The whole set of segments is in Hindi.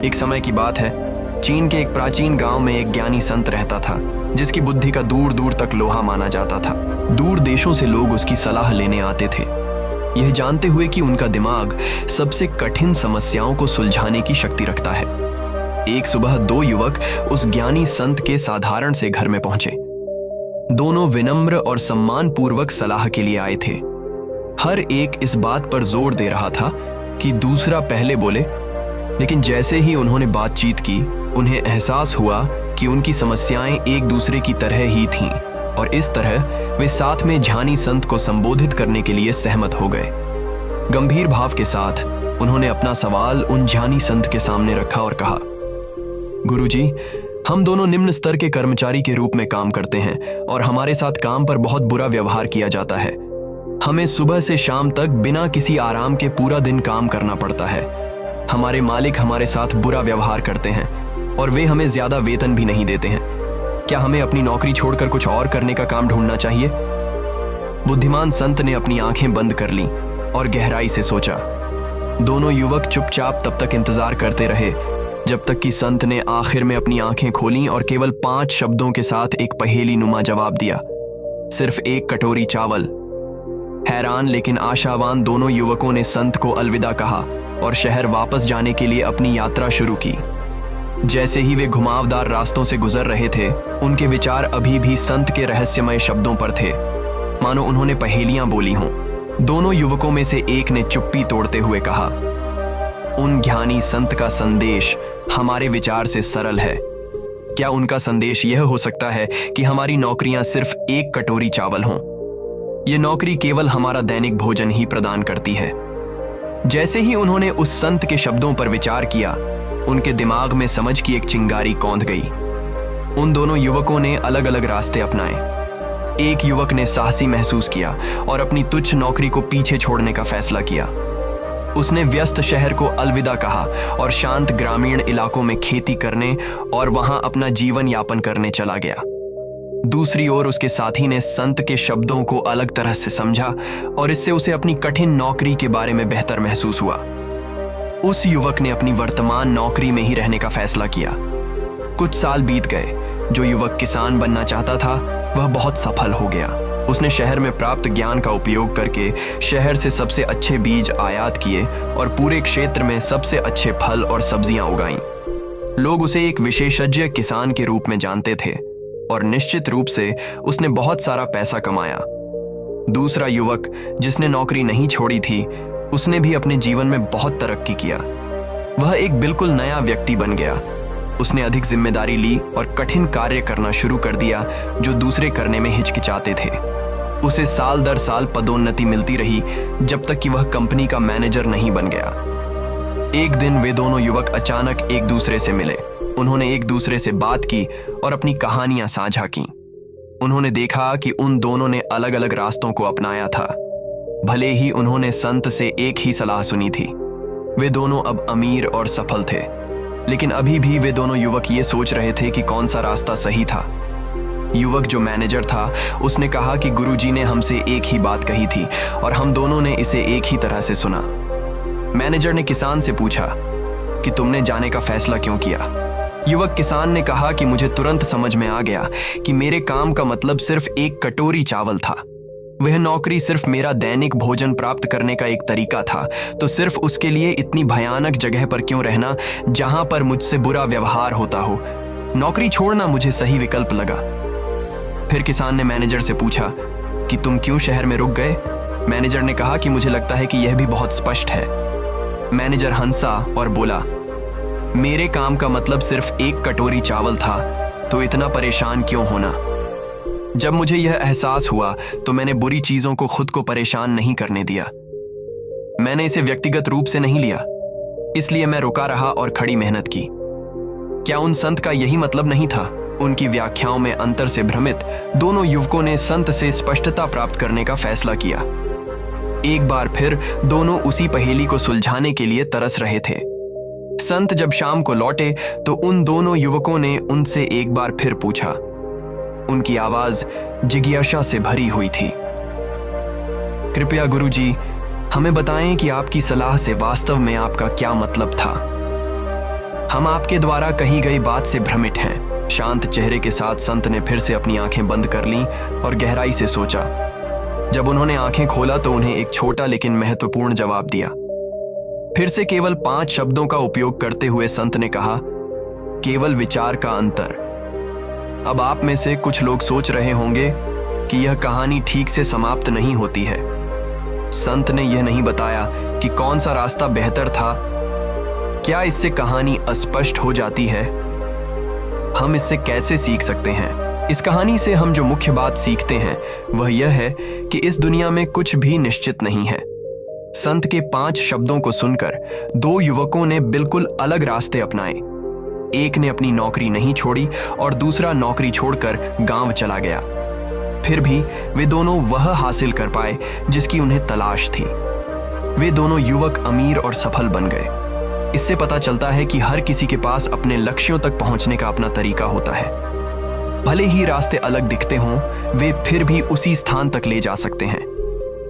एक समय की बात है, चीन के एक प्राचीन गांव में एक ज्ञानी संत रहता था, जिसकी बुद्धि का दूर दूर तक लोहा माना जाता था। दूर देशों से लोग उसकी सलाह लेने आते थे, यह जानते हुए कि उनका दिमाग सबसे कठिन समस्याओं को सुलझाने की शक्ति रखता है। एक सुबह दो युवक उस ज्ञानी संत के साधारण से घर में पहुंचे। दोनों विनम्र और सम्मानपूर्वक सलाह के लिए आए थे। हर एक इस बात पर जोर दे रहा था कि दूसरा पहले बोले, लेकिन जैसे ही उन्होंने बातचीत की, उन्हें एहसास हुआ कि उनकी समस्याएं एक दूसरे की तरह ही थीं और इस तरह वे साथ में ज्ञानी संत को संबोधित करने के लिए सहमत हो गए। गंभीर भाव के साथ उन्होंने अपना सवाल उन ज्ञानी संत के सामने रखा और कहा, गुरुजी, हम दोनों निम्न स्तर के कर्मचारी के रूप में काम करते हैं और हमारे साथ काम पर बहुत बुरा व्यवहार किया जाता है। हमें सुबह से शाम तक बिना किसी आराम के पूरा दिन काम करना पड़ता है। हमारे मालिक हमारे साथ बुरा व्यवहार करते हैं और वे हमें ज्यादा वेतन भी नहीं देते हैं। क्या हमें अपनी नौकरी छोड़कर कुछ और करने का काम ढूंढना चाहिए? बुद्धिमान संत ने अपनी आंखें बंद कर लीं और गहराई से सोचा। दोनों युवक चुपचाप तब तक इंतजार करते रहे जब तक कि संत ने आखिर में अपनी आंखें खोलीं और केवल 5 शब्दों के साथ एक पहेली नुमा जवाब दिया, सिर्फ एक कटोरी चावल। हैरान लेकिन आशावान दोनों युवकों ने संत को अलविदा कहा और शहर वापस जाने के लिए अपनी यात्रा शुरू की। जैसे ही वे घुमावदार रास्तों से गुजर रहे थे, उनके विचार अभी भी संत के रहस्यमय शब्दों पर थे, मानो उन्होंने पहेलियां बोली हों। दोनों युवकों में से एक ने चुप्पी तोड़ते हुए कहा, उन ज्ञानी संत का संदेश हमारे विचार से सरल है। क्या उनका संदेश यह हो सकता है कि हमारी नौकरियां सिर्फ एक कटोरी चावल हों? यह नौकरी केवल हमारा दैनिक भोजन ही प्रदान करती है। जैसे ही उन्होंने उस संत के शब्दों पर विचार किया, उनके दिमाग में समझ की एक चिंगारी कौंध गई। उन दोनों युवकों ने अलग अलग रास्ते अपनाए। एक युवक ने साहसी महसूस किया और अपनी तुच्छ नौकरी को पीछे छोड़ने का फैसला किया। उसने व्यस्त शहर को अलविदा कहा और शांत ग्रामीण इलाकों में खेती करने और वहां अपना जीवन यापन करने चला गया। दूसरी ओर उसके साथी ने संत के शब्दों को अलग तरह से समझा और इससे उसे अपनी कठिन नौकरी के बारे में बेहतर महसूस हुआ। उस युवक ने अपनी वर्तमान नौकरी में ही रहने का फैसला किया। कुछ साल बीत गए। जो युवक किसान बनना चाहता था, वह बहुत सफल हो गया। उसने शहर में प्राप्त ज्ञान का उपयोग करके शहर से सबसे अच्छे बीज आयात किए और पूरे क्षेत्र में सबसे अच्छे फल और सब्जियां उगाईं। लोग उसे एक विशेषज्ञ किसान के रूप में जानते थे और निश्चित रूप से उसने बहुत सारा पैसा कमाया। दूसरा युवक, जिसने नौकरी नहीं छोड़ी थी, उसने भी अपने जीवन में बहुत तरक्की किया। वह एक बिल्कुल नया व्यक्ति बन गया। उसने अधिक जिम्मेदारी ली और कठिन कार्य करना शुरू कर दिया जो दूसरे करने में हिचकिचाते थे। उसे साल दर साल पदोन्नति मिलती रही जब तक कि वह कंपनी का मैनेजर नहीं बन गया। एक दिन वे दोनों युवक अचानक एक दूसरे से मिले। उन्होंने एक दूसरे से बात की और अपनी कहानियां साझा की। उन्होंने देखा कि उन दोनों ने अलग अलग रास्तों को अपनाया था। भले ही उन्होंने संत से एक ही सलाह सुनी थी, वे दोनों अब अमीर और सफल थे, लेकिन अभी भी वे दोनों युवक ये सोच रहे थे कि कौन सा रास्ता सही था। युवक जो मैनेजर था, उसने कहा कि गुरुजी ने हमसे एक ही बात कही थी और हम दोनों ने इसे एक ही तरह से सुना। मैनेजर ने किसान से पूछा कि तुमने जाने का फैसला क्यों किया? युवक किसान ने कहा कि मुझे तुरंत समझ में आ गया कि मेरे काम का मतलब सिर्फ एक कटोरी चावल था। वह नौकरी सिर्फ मेरा दैनिक भोजन प्राप्त करने का एक तरीका था, तो सिर्फ उसके लिए इतनी भयानक जगह पर क्यों रहना जहां पर मुझसे बुरा व्यवहार होता हो? नौकरी छोड़ना मुझे सही विकल्प लगा। फिर किसान ने मैनेजर से पूछा कि तुम क्यों शहर में रुक गए? मैनेजर ने कहा कि मुझे लगता है कि यह भी बहुत स्पष्ट है। मैनेजर हंसा और बोला, मेरे काम का मतलब सिर्फ एक कटोरी चावल था, तो इतना परेशान क्यों होना? जब मुझे यह एहसास हुआ तो मैंने बुरी चीजों को खुद को परेशान नहीं करने दिया। मैंने इसे व्यक्तिगत रूप से नहीं लिया, इसलिए मैं रुका रहा और खड़ी मेहनत की। क्या उन संत का यही मतलब नहीं था? उनकी व्याख्याओं में अंतर से भ्रमित दोनों युवकों ने संत से स्पष्टता प्राप्त करने का फैसला किया। एक बार फिर दोनों उसी पहेली को सुलझाने के लिए तरस रहे थे। संत जब शाम को लौटे तो उन दोनों युवकों ने उनसे एक बार फिर पूछा। उनकी आवाज जिज्ञासा से भरी हुई थी। कृपया गुरुजी, हमें बताएं कि आपकी सलाह से वास्तव में आपका क्या मतलब था। हम आपके द्वारा कही गई बात से भ्रमित हैं। शांत चेहरे के साथ संत ने फिर से अपनी आंखें बंद कर लीं और गहराई से सोचा। जब उन्होंने आंखें खोला तो उन्हें एक छोटा लेकिन महत्वपूर्ण जवाब दिया। फिर से केवल 5 शब्दों का उपयोग करते हुए संत ने कहा, केवल विचार का अंतर। अब आप में से कुछ लोग सोच रहे होंगे कि यह कहानी ठीक से समाप्त नहीं होती है। संत ने यह नहीं बताया कि कौन सा रास्ता बेहतर था। क्या इससे कहानी अस्पष्ट हो जाती है? हम इससे कैसे सीख सकते हैं? इस कहानी से हम जो मुख्य बात सीखते हैं वह यह है कि इस दुनिया में कुछ भी निश्चित नहीं है। संत के 5 शब्दों को सुनकर 2 युवकों ने बिल्कुल अलग रास्ते अपनाए। एक ने अपनी नौकरी नहीं छोड़ी और दूसरा नौकरी छोड़कर गांव चला गया। फिर भी वे दोनों वह हासिल कर पाए जिसकी उन्हें तलाश थी। वे दोनों युवक अमीर और सफल बन गए। इससे पता चलता है कि हर किसी के पास अपने लक्ष्यों तक पहुंचने का अपना तरीका होता है। भले ही रास्ते अलग दिखते हों, वे फिर भी उसी स्थान तक ले जा सकते हैं।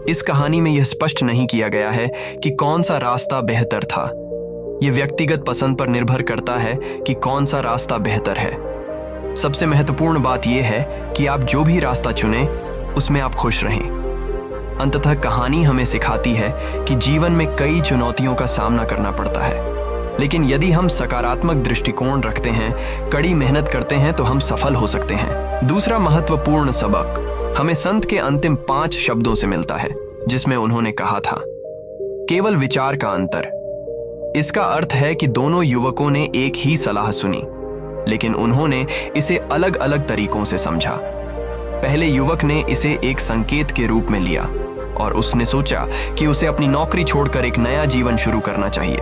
इस कहानी में यह स्पष्ट नहीं किया गया है कि कौन सा रास्ता बेहतर था। यह व्यक्तिगत पसंद पर निर्भर करता है कि कौन सा रास्ता बेहतर है। सबसे महत्वपूर्ण बात यह है कि आप जो भी रास्ता चुनें, उसमें आप खुश रहें। अंततः कहानी हमें सिखाती है कि जीवन में कई चुनौतियों का सामना करना पड़ता है, लेकिन यदि हम सकारात्मक दृष्टिकोण रखते हैं, कड़ी मेहनत करते हैं, तो हम सफल हो सकते हैं। दूसरा महत्वपूर्ण सबक हमें संत के अंतिम 5 शब्दों से मिलता है, जिसमें उन्होंने कहा था, केवल विचार का अंतर। इसका अर्थ है कि दोनों युवकों ने एक ही सलाह सुनी, लेकिन उन्होंने इसे अलग अलग तरीकों से समझा। पहले युवक ने इसे एक संकेत के रूप में लिया और उसने सोचा कि उसे अपनी नौकरी छोड़कर एक नया जीवन शुरू करना चाहिए।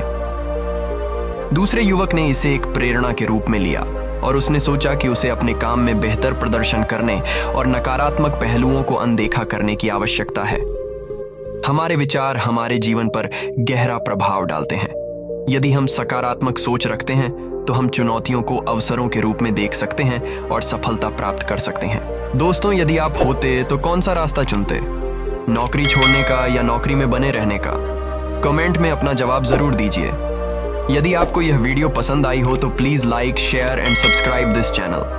दूसरे युवक ने इसे एक प्रेरणा के रूप में लिया और उसने सोचा कि उसे अपने काम में बेहतर प्रदर्शन करने और नकारात्मक पहलुओं को अनदेखा करने की आवश्यकता है। हमारे विचार हमारे जीवन पर गहरा प्रभाव डालते हैं। यदि हम सकारात्मक सोच रखते हैं तो हम चुनौतियों को अवसरों के रूप में देख सकते हैं और सफलता प्राप्त कर सकते हैं। दोस्तों, यदि आप होते तो कौन सा रास्ता चुनते? नौकरी छोड़ने का या नौकरी में बने रहने का? कमेंट में अपना जवाब जरूर दीजिए। यदि आपको यह वीडियो पसंद आई हो तो please like, share and subscribe this channel.